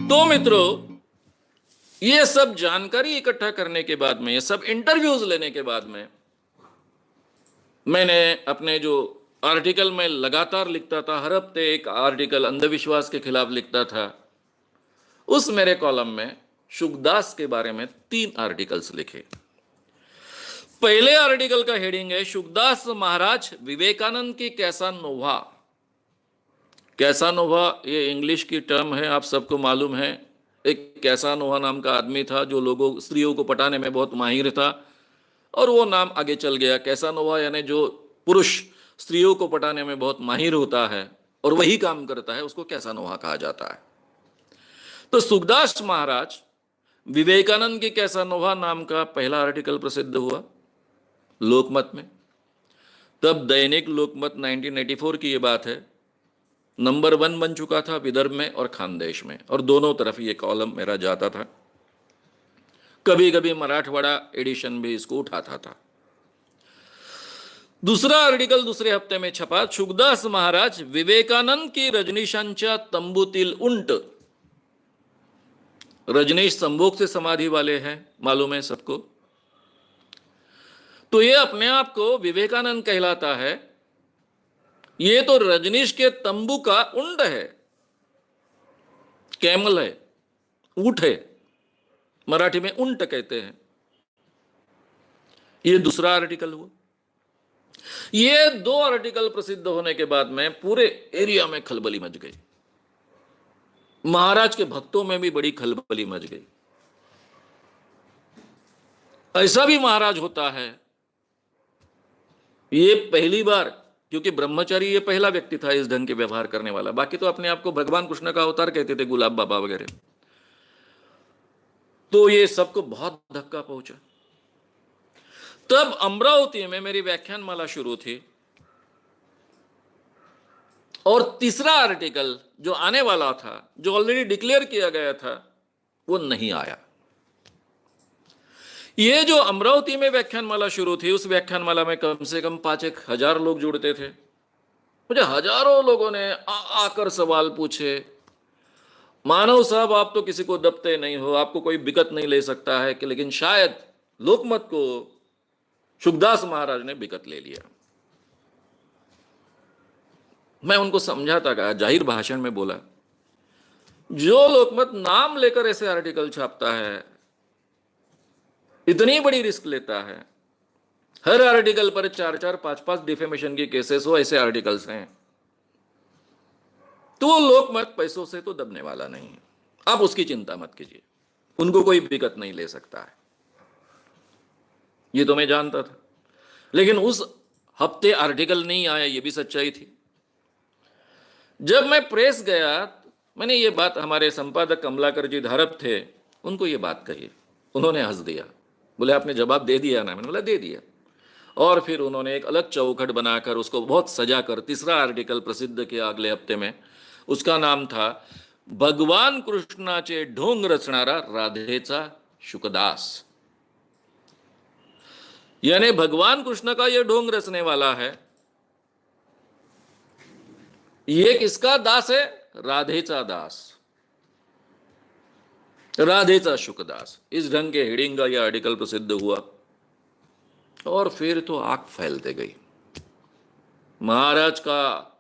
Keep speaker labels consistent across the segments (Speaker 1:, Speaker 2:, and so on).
Speaker 1: तो मित्रों, ये सब जानकारी इकट्ठा करने के बाद में, ये सब इंटरव्यूज लेने के बाद में, मैंने अपने जो आर्टिकल में लगातार लिखता था, हर हफ्ते एक आर्टिकल अंधविश्वास के खिलाफ लिखता था, उस मेरे कॉलम में शुकदास के बारे में 3 आर्टिकल्स लिखे। पहले आर्टिकल का हेडिंग है शुकदास महाराज विवेकानंद की कैसानोवा। कैसानोवा ये इंग्लिश की टर्म है, आप सबको मालूम है। एक कैसानोवा नाम का आदमी था जो स्त्रियों को पटाने में बहुत माहिर था, और वो नाम आगे चल गया। कैसानोवा यानी जो पुरुष स्त्रियों को पटाने में बहुत माहिर होता है और वही काम करता है, उसको कैसानोवा कहा जाता है। तो सुखदास महाराज विवेकानंद की कैसानोवा नाम का पहला आर्टिकल प्रसिद्ध हुआ लोकमत में। तब दैनिक लोकमत 1984 की ये बात है, नंबर 1 बन चुका था विदर्भ में और खानदेश में, और दोनों तरफ ये कॉलम मेरा जाता था। कभी कभी मराठवाड़ा एडिशन भी इसको उठाता था। दूसरा आर्टिकल दूसरे हफ्ते में छपा, शुकदास महाराज विवेकानंद की रजनीशांच्या तंबूतील उंट। रजनीश संभोग से समाधि वाले हैं, मालूम है सबको। तो ये अपने आप को विवेकानंद कहलाता है, ये तो रजनीश के तंबू का उंट है, कैमल है, ऊंट है, मराठी में उंट कहते हैं। ये दूसरा आर्टिकल हुआ। ये 2 आर्टिकल प्रसिद्ध होने के बाद में पूरे एरिया में खलबली मच गई। महाराज के भक्तों में भी बड़ी खलबली मच गई। ऐसा भी महाराज होता है, ये पहली बार, क्योंकि ब्रह्मचारी ये पहला व्यक्ति था इस ढंग के व्यवहार करने वाला। बाकी तो अपने आप को भगवान कृष्ण का अवतार कहते थे, गुलाब बाबा वगैरह। तो ये सबको बहुत धक्का पहुंचा। तब अमरावती में मेरी व्याख्यानमाला शुरू थी, और तीसरा आर्टिकल जो आने वाला था, जो ऑलरेडी डिक्लेयर किया गया था, वो नहीं आया। ये जो अमरावती में व्याख्यानमाला शुरू थी, उस व्याख्यानमाला में कम से कम 5-1 हजार लोग जुड़ते थे। मुझे हजारों लोगों ने आकर सवाल पूछे, मानव साहब आप तो किसी को दबते नहीं हो, आपको कोई बिकट नहीं ले सकता है कि, लेकिन शायद लोकमत को शुकदास महाराज ने बिकट ले लिया। मैं उनको समझाता गया, जाहिर भाषण में बोला, जो लोकमत नाम लेकर ऐसे आर्टिकल छापता है, इतनी बड़ी रिस्क लेता है, हर आर्टिकल पर 4-4, 5-5 डिफेमेशन की केसेस हो, ऐसे आर्टिकल्स हैं, तो लोकमत पैसों से तो दबने वाला नहीं है। आप उसकी चिंता मत कीजिए, उनको कोई दिक्कत नहीं ले सकता है। ये तो मैं जानता था, लेकिन उस हफ्ते आर्टिकल नहीं आया, ये भी सच्चाई थी। जब मैं प्रेस गया, मैंने ये बात, हमारे संपादक कमलाकर जी धारप थे, उनको ये बात कही। उन्होंने हंस दिया, बोले आपने जवाब दे दिया ना? मैंने बोला दे दिया। और फिर उन्होंने एक अलग चौखट बनाकर उसको बहुत सजा कर तीसरा आर्टिकल प्रसिद्ध किया अगले हफ्ते में। उसका नाम था भगवान कृष्णाचे ढोंग रचणारा राधेचा शुकदास। यानी भगवान कृष्ण का यह ढोंग रचने वाला है, ये किसका दास है? राधेचा दास, राधेचा शुकदास। इस ढंग के हेडिंग का यह आर्टिकल प्रसिद्ध हुआ, और फिर तो आग फैलते गई। महाराज का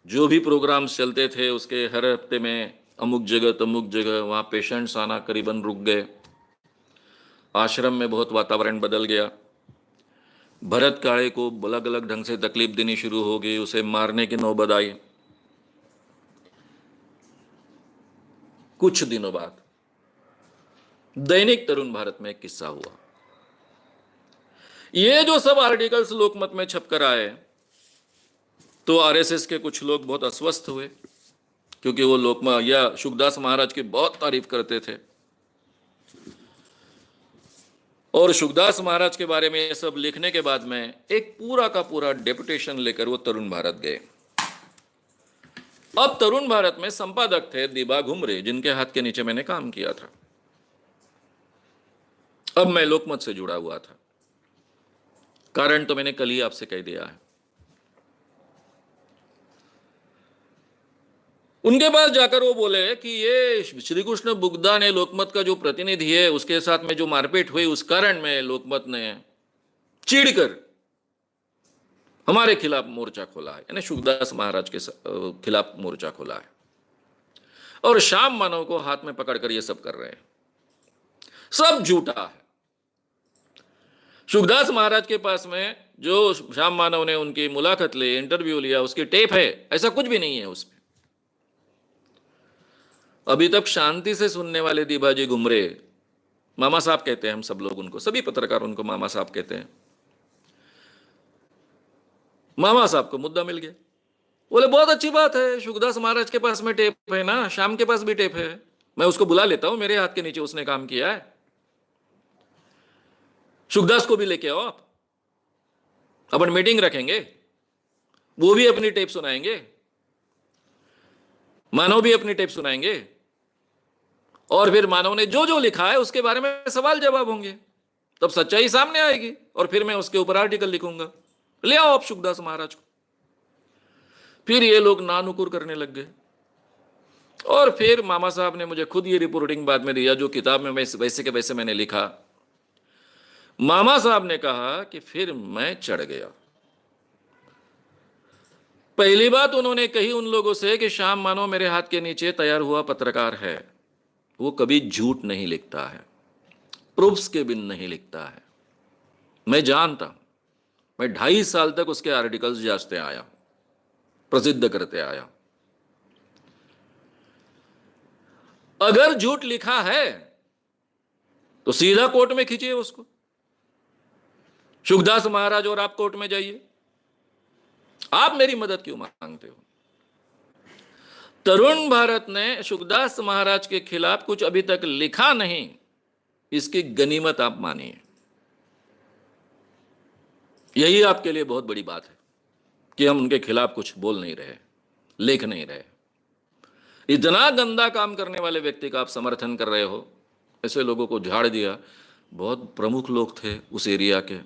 Speaker 1: जो भी प्रोग्राम्स चलते थे, उसके हर हफ्ते में अमुक जगह वहां पेशेंट्स आना करीबन रुक गए। आश्रम में बहुत वातावरण बदल गया। भरत काळे को अलग अलग ढंग से तकलीफ देनी शुरू हो गई, उसे मारने की नौबत आई। कुछ दिनों बाद दैनिक तरुण भारत में एक किस्सा हुआ। ये जो सब आर्टिकल्स लोकमत में छपकर आए, तो आरएसएस के कुछ लोग बहुत अस्वस्थ हुए, क्योंकि वो लोकमत या शुकदास महाराज की बहुत तारीफ करते थे, और शुकदास महाराज के बारे में ये सब लिखने के बाद में एक पूरा का पूरा डेपुटेशन लेकर वो तरुण भारत गए। अब तरुण भारत में संपादक थे दिबा घुमरे, जिनके हाथ के नीचे मैंने काम किया था। अब मैं लोकमत से जुड़ा हुआ था। कारण तो मैंने कल ही आपसे कह दिया है। उनके पास जाकर वो बोले कि ये श्री कृष्ण बुगदा ने लोकमत का जो प्रतिनिधि है उसके साथ में जो मारपीट हुई उस कारण में लोकमत ने चिढ़कर हमारे खिलाफ मोर्चा खोला है, यानी शुकदास महाराज के खिलाफ मोर्चा खोला है और श्याम मानव को हाथ में पकड़कर ये सब कर रहे हैं। सब झूठा है। शुकदास महाराज के पास में जो श्याम मानव ने उनकी मुलाकात ली, इंटरव्यू लिया, उसकी टेप है, ऐसा कुछ भी नहीं है उसमें। अभी तक शांति से सुनने वाले दीबाजी घुमरे, मामा साहब कहते हैं हम सब लोग उनको, सभी पत्रकार उनको मामा साहब कहते हैं। मामा साहब को मुद्दा मिल गया। बोले बहुत अच्छी बात है, शुकदास महाराज के पास में टेप है ना, श्याम के पास भी टेप है, मैं उसको बुला लेता हूं, मेरे हाथ के नीचे उसने काम किया है, शुकदास को भी लेके आओ आप, अपन मीटिंग रखेंगे, वो भी अपनी टेप सुनाएंगे, मानव भी अपनी टेप सुनाएंगे, और फिर मानव ने जो जो लिखा है उसके बारे में सवाल जवाब होंगे, तब सच्चाई सामने आएगी और फिर मैं उसके ऊपर आर्टिकल लिखूंगा। ले आओ आप शुकदास महाराज को। फिर ये लोग नानुकुर करने लग गए और फिर मामा साहब ने मुझे खुद ये रिपोर्टिंग बाद में दिया, जो किताब में वैसे के वैसे मैंने लिखा। मामा साहब ने कहा कि फिर मैं चढ़ गया। पहली बात उन्होंने कही उन लोगों से कि श्याम मानव मेरे हाथ के नीचे तैयार हुआ पत्रकार है, वो कभी झूठ नहीं लिखता है, प्रूफ्स के बिन नहीं लिखता है, मैं जानता हूं। मैं 2.5 साल तक उसके आर्टिकल्स जांचते आया, प्रसिद्ध करते आया। अगर झूठ लिखा है तो सीधा कोर्ट में खींचिए उसको, शुकदास महाराज और आप कोर्ट में जाइए। आप मेरी मदद क्यों मांगते हो? तरुण भारत ने शुकदास महाराज के खिलाफ कुछ अभी तक लिखा नहीं, इसकी गनीमत आप मानिए। यही आपके लिए बहुत बड़ी बात है कि हम उनके खिलाफ कुछ बोल नहीं रहे, लिख नहीं रहे। इतना गंदा काम करने वाले व्यक्ति का आप समर्थन कर रहे हो, ऐसे लोगों को झाड़ दिया। बहुत प्रमुख लोग थे उस एरिया के,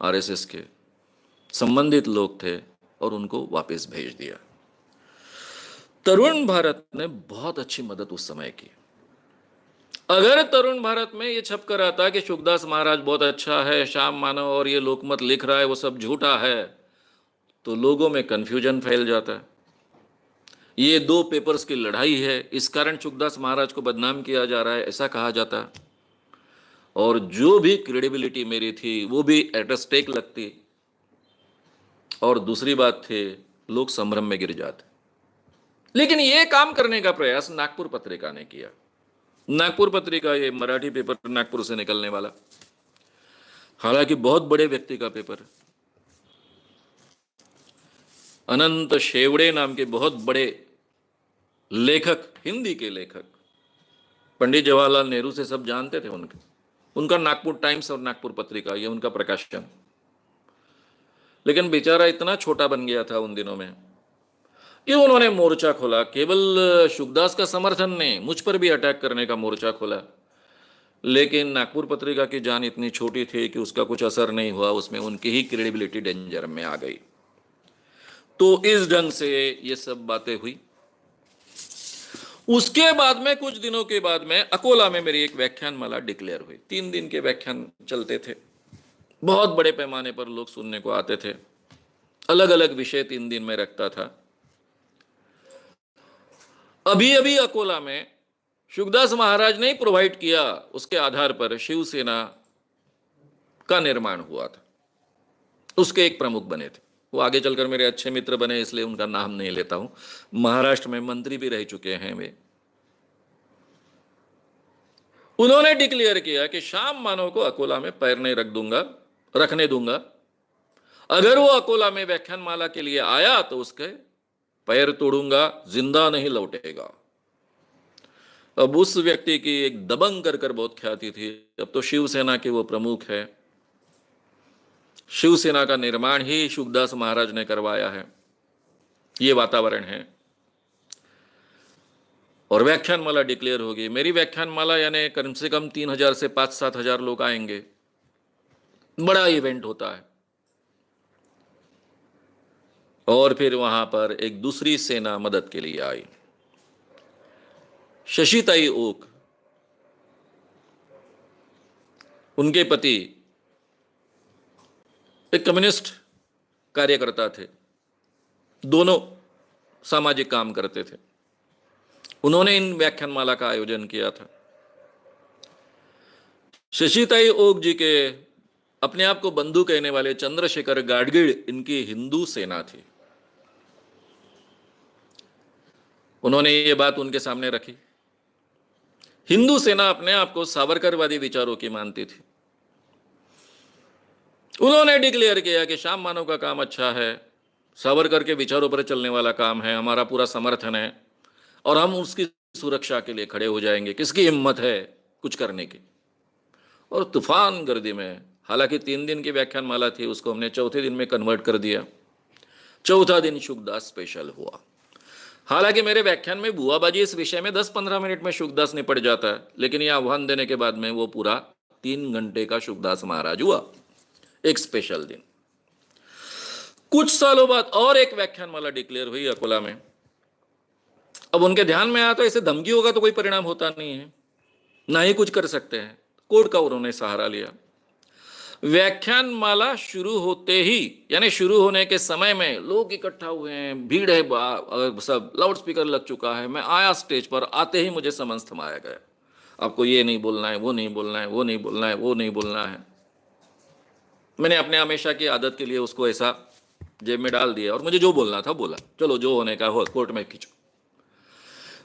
Speaker 1: आरएसएस के संबंधित लोग थे, और उनको वापस भेज दिया। तरुण भारत ने बहुत अच्छी मदद उस समय की। अगर तरुण भारत में ये छप कर आता कि शुकदास महाराज बहुत अच्छा है, श्याम मानव और ये लोकमत लिख रहा है वो सब झूठा है, तो लोगों में कंफ्यूजन फैल जाता है। ये 2 पेपर्स की लड़ाई है, इस कारण शुकदास महाराज को बदनाम किया जा रहा है, ऐसा कहा जाता, और जो भी क्रेडिबिलिटी मेरी थी वो भी एट स्टेक लगती। और दूसरी बात थी, लोग संभ्रम में गिर जाते। लेकिन ये काम करने का प्रयास नागपुर पत्रिका ने किया। नागपुर पत्रिका, ये मराठी पेपर नागपुर से निकलने वाला, हालांकि बहुत बड़े व्यक्ति का पेपर, अनंत शेवड़े नाम के बहुत बड़े लेखक, हिंदी के लेखक, पंडित जवाहरलाल नेहरू से सब जानते थे उनका नागपुर टाइम्स और नागपुर पत्रिका, ये उनका प्रकाशन। लेकिन बेचारा इतना छोटा बन गया था उन दिनों में कि उन्होंने मोर्चा खोला। केवल शुकदास का समर्थन नहीं, मुझ पर भी अटैक करने का मोर्चा खोला। लेकिन नागपुर पत्रिका की जान इतनी छोटी थी कि उसका कुछ असर नहीं हुआ, उसमें उनकी ही क्रेडिबिलिटी डेंजर में आ गई। तो इस ढंग से ये सब बातें हुई। उसके बाद में कुछ दिनों के बाद में अकोला में मेरी एक व्याख्यानमाला डिक्लेयर हुई। 3 दिन के व्याख्यान चलते थे, बहुत बड़े पैमाने पर लोग सुनने को आते थे, अलग अलग विषय 3 दिन में रखता था। अभी अभी अकोला में शुकदास महाराज ने प्रोवाइड किया, उसके आधार पर शिवसेना का निर्माण हुआ था। उसके एक प्रमुख बने थे, वो आगे चलकर मेरे अच्छे मित्र बने, इसलिए उनका नाम नहीं लेता हूं। महाराष्ट्र में मंत्री भी रह चुके हैं वे। उन्होंने डिक्लेयर किया कि श्याम मानव को अकोला में पैर नहीं रखने दूंगा। अगर वो अकोला में व्याख्यानमाला के लिए आया तो उसके पैर तोड़ूंगा, जिंदा नहीं लौटेगा। अब उस व्यक्ति की एक दबंग कर बहुत ख्याति थी। अब तो शिवसेना के वो प्रमुख है, शिवसेना का निर्माण ही शुकदास महाराज ने करवाया है, ये वातावरण है। और व्याख्यानमाला डिक्लेयर होगी। मेरी व्याख्यानमाला यानी कम से कम 3,000 से 5-7 हजार लोग आएंगे, बड़ा इवेंट होता है। और फिर वहां पर एक दूसरी सेना मदद के लिए आई, शशिताई ओक, उनके पति एक कम्युनिस्ट कार्यकर्ता थे, दोनों सामाजिक काम करते थे। उन्होंने इन व्याख्यानमाला का आयोजन किया था। शशिताई ओक जी के अपने आप को बंधु कहने वाले चंद्रशेखर गाडगीळ इनकी हिंदू सेना थी। उन्होंने ये बात उनके सामने रखी। हिंदू सेना अपने आप को सावरकरवादी विचारों की मानती थी। उन्होंने डिक्लेयर किया कि श्याम मानव का काम अच्छा है, सावरकर के विचारों पर चलने वाला काम है, हमारा पूरा समर्थन है और हम उसकी सुरक्षा के लिए खड़े हो जाएंगे। किसकी हिम्मत है कुछ करने की। और तूफान गर्दी में, हालांकि 3 दिन की व्याख्यानमाला थी, उसको हमने चौथे दिन में कन्वर्ट कर दिया। चौथा दिन शुकदास स्पेशल हुआ। हालांकि मेरे व्याख्यान में बुआबाजी इस विषय में 10-15 मिनट में शुकदास निपट जाता है, लेकिन यह आह्वान देने के बाद में वो पूरा 3 घंटे का शुकदास महाराज हुआ, एक स्पेशल दिन। कुछ सालों बाद और एक व्याख्यानमाला डिक्लेयर हुई अकोला में। अब उनके ध्यान में आया तो ऐसे धमकी होगा तो कोई परिणाम होता नहीं है, ना ही कुछ कर सकते हैं। कोर्ट का उन्होंने सहारा लिया। व्याख्यानमाला शुरू होते ही, यानी शुरू होने के समय में लोग इकट्ठा हुए हैं, भीड़ है, सब लाउड स्पीकर लग चुका है। मैं आया स्टेज पर, आते ही मुझे समझ थमाया गया, आपको ये नहीं बोलना है, वो नहीं बोलना है, वो नहीं बोलना है, वो नहीं बोलना है। मैंने अपने हमेशा की आदत के लिए उसको ऐसा जेब में डाल दिया और मुझे जो बोलना था बोला, चलो जो होने का हो, कोर्ट में खींचो।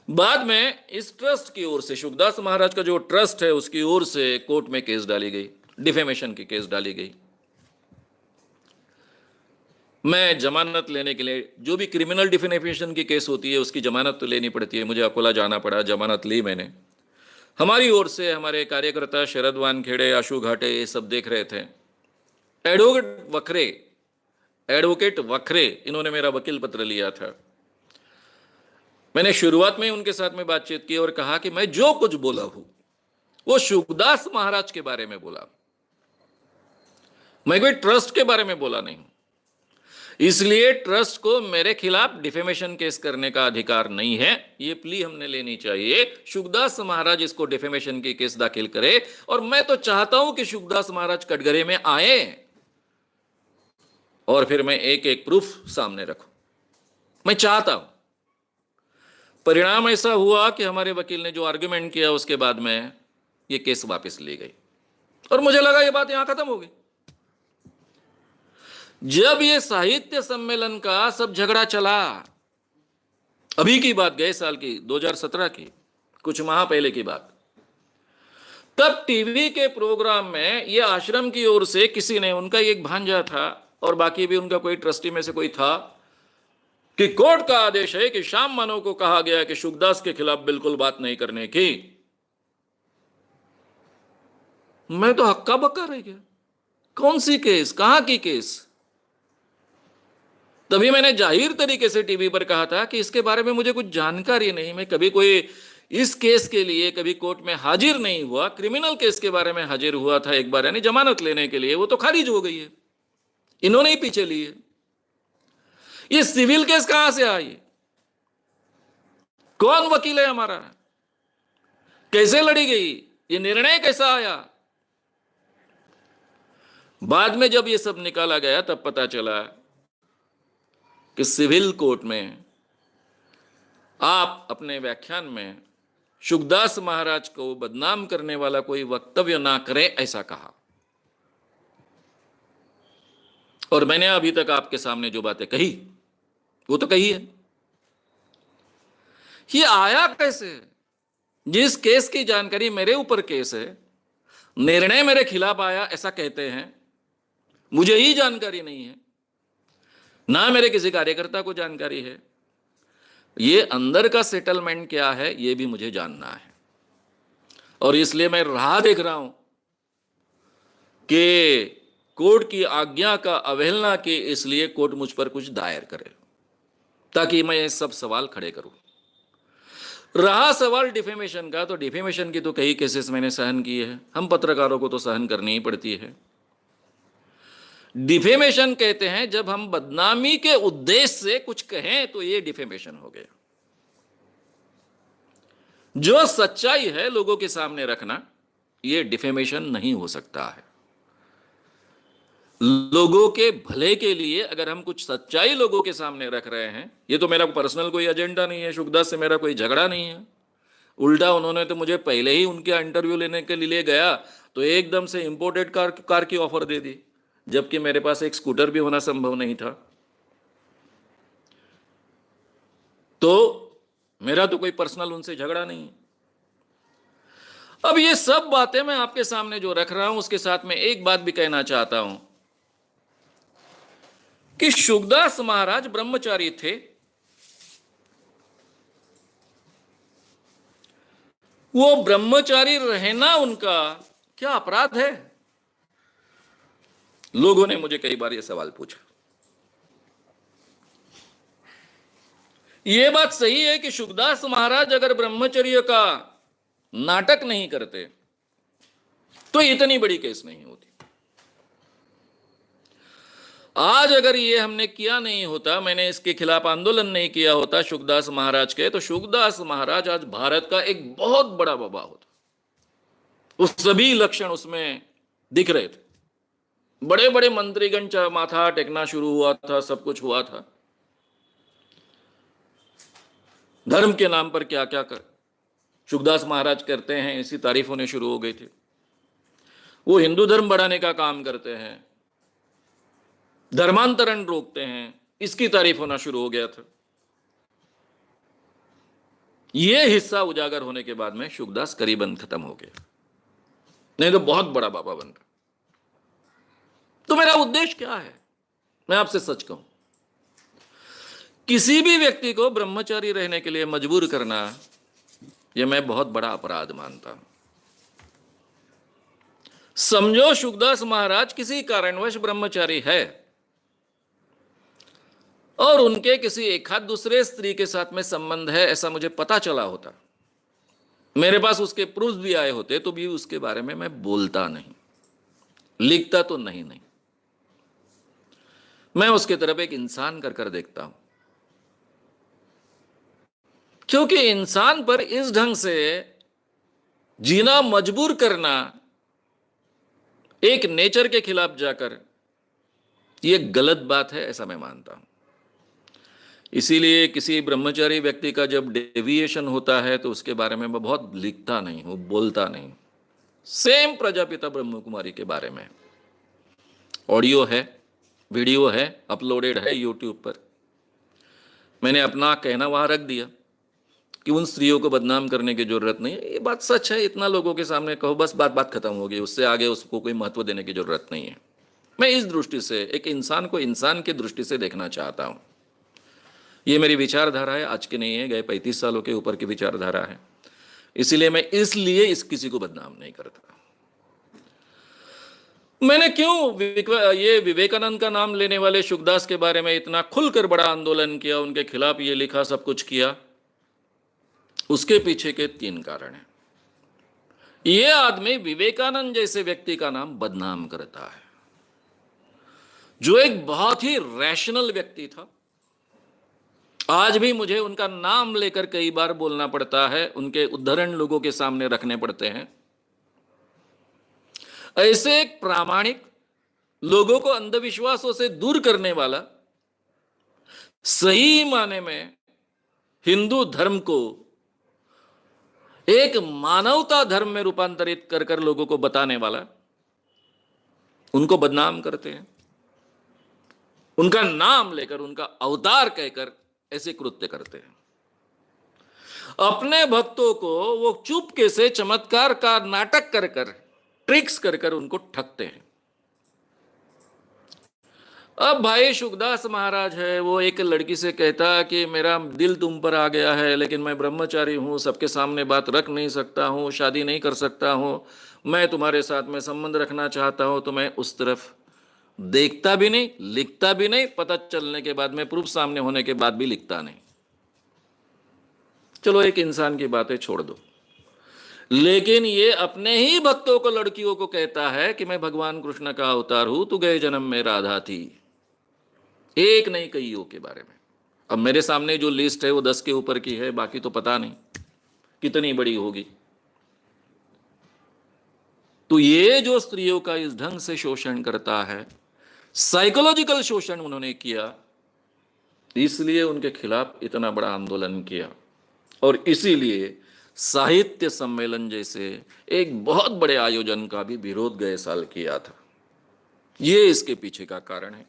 Speaker 1: बाद में इस ट्रस्ट की ओर से, शुकदास महाराज का जो ट्रस्ट है उसकी ओर से कोर्ट में केस डाली गई, डिफेमेशन की केस डाली गई। मैं जमानत लेने के लिए, जो भी क्रिमिनल डिफेमेशन की केस होती है उसकी जमानत तो लेनी पड़ती है, मुझे अकोला जाना पड़ा, जमानत ली मैंने। हमारी ओर से हमारे कार्यकर्ता शरद वानखेड़े, आशु घाटे, ये सब देख रहे थे। एडवोकेट वखरे इन्होंने मेरा वकील पत्र लिया था। मैंने शुरुआत में उनके साथ में बातचीत की और कहा कि मैं जो कुछ बोला हूं वो शुकदास महाराज के बारे में बोला, मैं कोई ट्रस्ट के बारे में बोला नहीं। इसलिए ट्रस्ट को मेरे खिलाफ डिफेमेशन केस करने का अधिकार नहीं है। ये प्ली हमने लेनी चाहिए, शुकदास महाराज इसको डिफेमेशन की केस दाखिल करे। और मैं तो चाहता हूं कि शुकदास महाराज कटघरे में आए और फिर मैं एक एक प्रूफ सामने रखूं, मैं चाहता हूं। परिणाम ऐसा हुआ कि हमारे वकील ने जो आर्गुमेंट किया उसके बाद में ये केस वापस ली गई और मुझे लगा ये बात यहां खत्म हो गई। जब ये साहित्य सम्मेलन का सब झगड़ा चला, अभी की बात, गए साल की, 2017 की, कुछ माह पहले की बात, तब टीवी के प्रोग्राम में ये आश्रम की ओर से किसी ने, उनका एक भांजा था और बाकी भी उनका कोई ट्रस्टी में से कोई था, कि कोर्ट का आदेश है कि श्याम मानव को कहा गया कि शुकदास के खिलाफ बिल्कुल बात नहीं करने की। मैं तो हक्का बक्का रह गया, कौन सी केस, कहां की केस। तभी मैंने जाहिर तरीके से टीवी पर कहा था कि इसके बारे में मुझे कुछ जानकारी नहीं, मैं कभी कोई इस केस के लिए कभी कोर्ट में हाजिर नहीं हुआ। क्रिमिनल केस के बारे में हाजिर हुआ था एक बार, यानी जमानत लेने के लिए, वो तो खारिज हो गई है, इन्होंने ही पीछे ली है। ये सिविल केस कहां से आई, कौन वकील है हमारा, कैसे लड़ी गई, ये निर्णय कैसा आया। बाद में जब ये सब निकाला गया तब पता चला कि सिविल कोर्ट में आप अपने व्याख्यान में शुकदास महाराज को बदनाम करने वाला कोई वक्तव्य ना करें, ऐसा कहा। और मैंने अभी तक आपके सामने जो बातें कही वो तो कही है। ये आया कैसे? जिस केस की जानकारी, मेरे ऊपर केस है, निर्णय मेरे खिलाफ आया ऐसा कहते हैं, मुझे ही जानकारी नहीं है, ना मेरे किसी कार्यकर्ता को जानकारी है। ये अंदर का सेटलमेंट क्या है ये भी मुझे जानना है और इसलिए मैं राह देख रहा हूं कि कोर्ट की आज्ञा का अवहेलना की, इसलिए कोर्ट मुझ पर कुछ दायर करे ताकि मैं ये सब सवाल खड़े करूं। रहा सवाल डिफेमेशन का, तो डिफेमेशन की तो कई केसेस मैंने सहन किए हैं, हम पत्रकारों को तो सहन करनी ही पड़ती है। डिफेमेशन कहते हैं जब हम बदनामी के उद्देश्य से कुछ कहें तो ये डिफेमेशन हो गया। जो सच्चाई है लोगों के सामने रखना, ये डिफेमेशन नहीं हो सकता है। लोगों के भले के लिए अगर हम कुछ सच्चाई लोगों के सामने रख रहे हैं, ये तो मेरा पर्सनल कोई एजेंडा नहीं है, शुकदास से मेरा कोई झगड़ा नहीं है। उल्टा उन्होंने तो मुझे पहले ही उनके इंटरव्यू लेने के लिए गया तो एकदम से इंपोर्टेड कार की ऑफर दे दी, जबकि मेरे पास एक स्कूटर भी होना संभव नहीं था। तो मेरा तो कोई पर्सनल उनसे झगड़ा नहीं है। अब ये सब बातें मैं आपके सामने जो रख रहा हूं, उसके साथ में एक बात भी कहना चाहता हूं कि शुकदास महाराज ब्रह्मचारी थे। वो ब्रह्मचारी रहना उनका क्या अपराध है? लोगों ने मुझे कई बार यह सवाल पूछा। यह बात सही है कि शुकदास महाराज अगर ब्रह्मचर्य का नाटक नहीं करते तो इतनी बड़ी केस नहीं होती। आज अगर ये हमने किया नहीं होता, मैंने इसके खिलाफ आंदोलन नहीं किया होता शुकदास महाराज के, तो शुकदास महाराज आज भारत का एक बहुत बड़ा बाबा होता। वो सभी लक्षण उसमें दिख रहे थे। बड़े बड़े मंत्रीगण माथा टेकना शुरू हुआ था, सब कुछ हुआ था। धर्म के नाम पर क्या क्या कर शुकदास महाराज करते हैं, इसी तारीफ होने शुरू हो गई थी। वो हिंदू धर्म बढ़ाने का काम करते हैं, धर्मांतरण रोकते हैं, इसकी तारीफ होना शुरू हो गया था। यह हिस्सा उजागर होने के बाद में शुकदास करीबन खत्म हो गया, नहीं तो बहुत बड़ा बाबा बन गया। तो मेरा उद्देश्य क्या है, मैं आपसे सच कहूं, किसी भी व्यक्ति को ब्रह्मचारी रहने के लिए मजबूर करना, यह मैं बहुत बड़ा अपराध मानता हूं। समझो शुकदास महाराज किसी कारणवश ब्रह्मचारी है और उनके किसी एक हाथ दूसरे स्त्री के साथ में संबंध है, ऐसा मुझे पता चला होता, मेरे पास उसके प्रूफ भी आए होते, तो भी उसके बारे में मैं बोलता नहीं, लिखता तो नहीं। मैं उसके तरफ एक इंसान कर देखता हूं, क्योंकि इंसान पर इस ढंग से जीना मजबूर करना एक नेचर के खिलाफ जाकर यह गलत बात है, ऐसा मैं मानता हूं। इसीलिए किसी ब्रह्मचारी व्यक्ति का जब डेविएशन होता है तो उसके बारे में मैं बहुत लिखता नहीं हूं, बोलता नहीं। सेम प्रजापिता ब्रह्म कुमारी के बारे में ऑडियो है, वीडियो है, अपलोडेड है यूट्यूब पर। मैंने अपना कहना वहां रख दिया कि उन स्त्रियों को बदनाम करने की जरूरत नहीं है। ये बात सच है, इतना लोगों के सामने कहो, बस बात खत्म हो गई, उससे आगे उसको कोई महत्व देने की जरूरत नहीं है। मैं इस दृष्टि से एक इंसान को इंसान की दृष्टि से देखना चाहता हूं। ये मेरी विचारधारा है, आज की नहीं है, गए 35 सालों के ऊपर की विचारधारा है। इसीलिए मैं इस किसी को बदनाम नहीं करता। मैंने क्यों ये विवेकानंद का नाम लेने वाले शुकदास के बारे में इतना खुलकर बड़ा आंदोलन किया, उनके खिलाफ ये लिखा, सब कुछ किया, उसके पीछे के 3 कारण हैं। ये आदमी विवेकानंद जैसे व्यक्ति का नाम बदनाम करता है, जो एक बहुत ही रैशनल व्यक्ति था। आज भी मुझे उनका नाम लेकर कई बार बोलना पड़ता है, उनके उदाहरण लोगों के सामने रखने पड़ते हैं। ऐसे एक प्रामाणिक, लोगों को अंधविश्वासों से दूर करने वाला, सही माने में हिंदू धर्म को एक मानवता धर्म में रूपांतरित कर लोगों को बताने वाला, उनको बदनाम करते हैं। उनका नाम लेकर, उनका अवतार कहकर ऐसे कृत्य करते हैं। अपने भक्तों को वो चुपके से चमत्कार का नाटक कर ट्रिक्स कर उनको ठगते हैं। अब भाई शुकदास महाराज है, वो एक लड़की से कहता कि मेरा दिल तुम पर आ गया है, लेकिन मैं ब्रह्मचारी हूं, सबके सामने बात रख नहीं सकता हूं, शादी नहीं कर सकता हूं, मैं तुम्हारे साथ में संबंध रखना चाहता हूं। तो मैं उस तरफ देखता भी नहीं, लिखता भी नहीं, पता चलने के बाद में, प्रूफ सामने होने के बाद भी लिखता नहीं। चलो एक इंसान की बातें छोड़ दो, लेकिन ये अपने ही भक्तों को, लड़कियों को कहता है कि मैं भगवान कृष्ण का अवतार हूं, तू गए जन्म में राधा थी। एक नहीं, कईयों के बारे में। अब मेरे सामने जो लिस्ट है वो 10 के ऊपर की है, बाकी तो पता नहीं। कितनी बड़ी होगी। तो ये जो स्त्रियों का इस ढंग से शोषण करता है, साइकोलॉजिकल शोषण उन्होंने किया, इसलिए उनके खिलाफ इतना बड़ा आंदोलन किया और इसीलिए साहित्य सम्मेलन जैसे एक बहुत बड़े आयोजन का भी विरोध गए साल किया था। ये इसके पीछे का कारण है।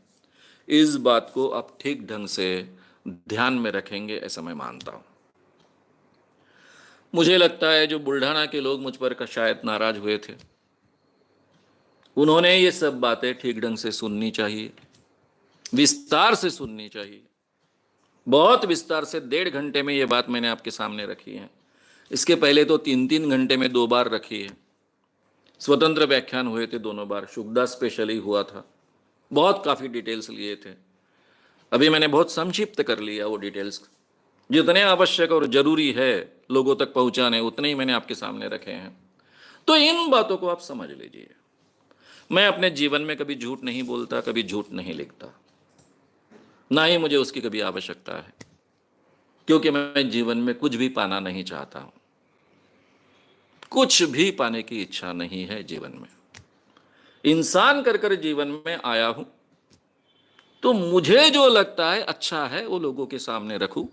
Speaker 1: इस बात को आप ठीक ढंग से ध्यान में रखेंगे ऐसा मैं मानता हूं। मुझे लगता है जो बुल्ढाना के लोग मुझ पर का शायद नाराज हुए थे, उन्होंने ये सब बातें ठीक ढंग से सुननी चाहिए, विस्तार से सुननी चाहिए। बहुत विस्तार से 1.5 घंटे में ये बात मैंने आपके सामने रखी है। इसके पहले तो 3-3 घंटे में 2 बार रखी है। स्वतंत्र व्याख्यान हुए थे दोनों बार, शुभदास स्पेशली हुआ था, बहुत काफ़ी डिटेल्स लिए थे। अभी मैंने बहुत संक्षिप्त कर लिया वो डिटेल्स, जितने आवश्यक और ज़रूरी है लोगों तक पहुंचाने उतने ही मैंने आपके सामने रखे हैं। तो इन बातों को आप समझ लीजिए। मैं अपने जीवन में कभी झूठ नहीं बोलता, कभी झूठ नहीं लिखता, ना ही मुझे उसकी कभी आवश्यकता है, क्योंकि मैं जीवन में कुछ भी पाना नहीं चाहता हूं। कुछ भी पाने की इच्छा नहीं है जीवन में। इंसान कर कर जीवन में आया हूं, तो मुझे जो लगता है अच्छा है वो लोगों के सामने रखूं।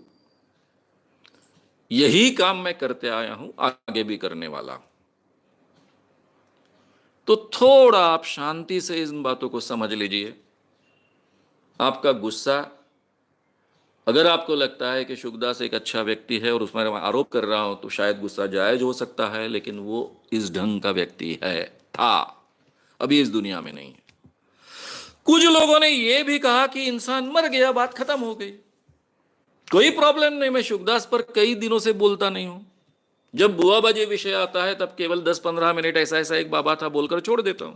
Speaker 1: यही काम मैं करते आया हूं, आगे भी करने वाला हूं। तो थोड़ा आप शांति से इन बातों को समझ लीजिए। आपका गुस्सा, अगर आपको लगता है कि शुभदास एक अच्छा व्यक्ति है और उसमें मैं आरोप कर रहा हूं, तो शायद गुस्सा जायज हो सकता है, लेकिन वो इस ढंग का व्यक्ति है, था, अभी इस दुनिया में नहीं है। कुछ लोगों ने यह भी कहा कि इंसान मर गया, बात खत्म हो गई, कोई प्रॉब्लम नहीं, मैं शुभदास पर कई दिनों से बोलता नहीं हूं। जब बुआ बाजी विषय आता है तब केवल 10-15 मिनट ऐसा ऐसा एक बाबा था बोलकर छोड़ देता हूं।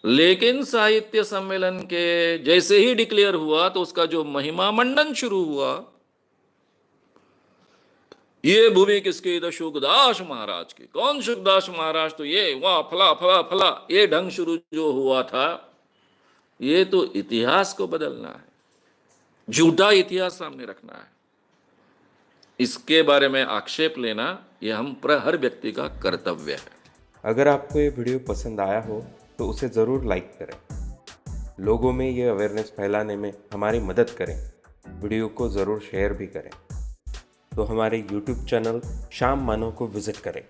Speaker 1: लेकिन साहित्य सम्मेलन के जैसे ही डिक्लेयर हुआ तो उसका जो महिमा मंडन शुरू हुआ, ये भूमि किसकी, तो शुकदास महाराज की। कौन शुकदास महाराज, तो ये वाह फला फला फला, ये ढंग शुरू जो हुआ था, ये तो इतिहास को बदलना है, झूठा इतिहास सामने रखना है। इसके बारे में आक्षेप लेना यह हम पर हर व्यक्ति का कर्तव्य है।
Speaker 2: अगर आपको ये वीडियो पसंद आया हो तो उसे ज़रूर लाइक करें, लोगों में ये अवेयरनेस फैलाने में हमारी मदद करें। वीडियो को ज़रूर शेयर भी करें। तो हमारे YouTube चैनल श्याम मानव को विज़िट करें।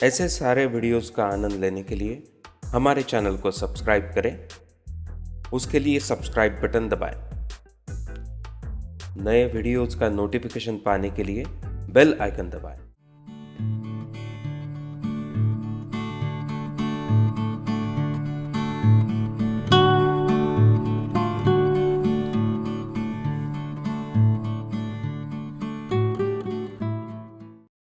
Speaker 2: ऐसे सारे वीडियोस का आनंद लेने के लिए हमारे चैनल को सब्सक्राइब करें। उसके लिए सब्सक्राइब बटन दबाएं। नए वीडियोस का नोटिफिकेशन पाने के लिए बेल आइकन दबाएं।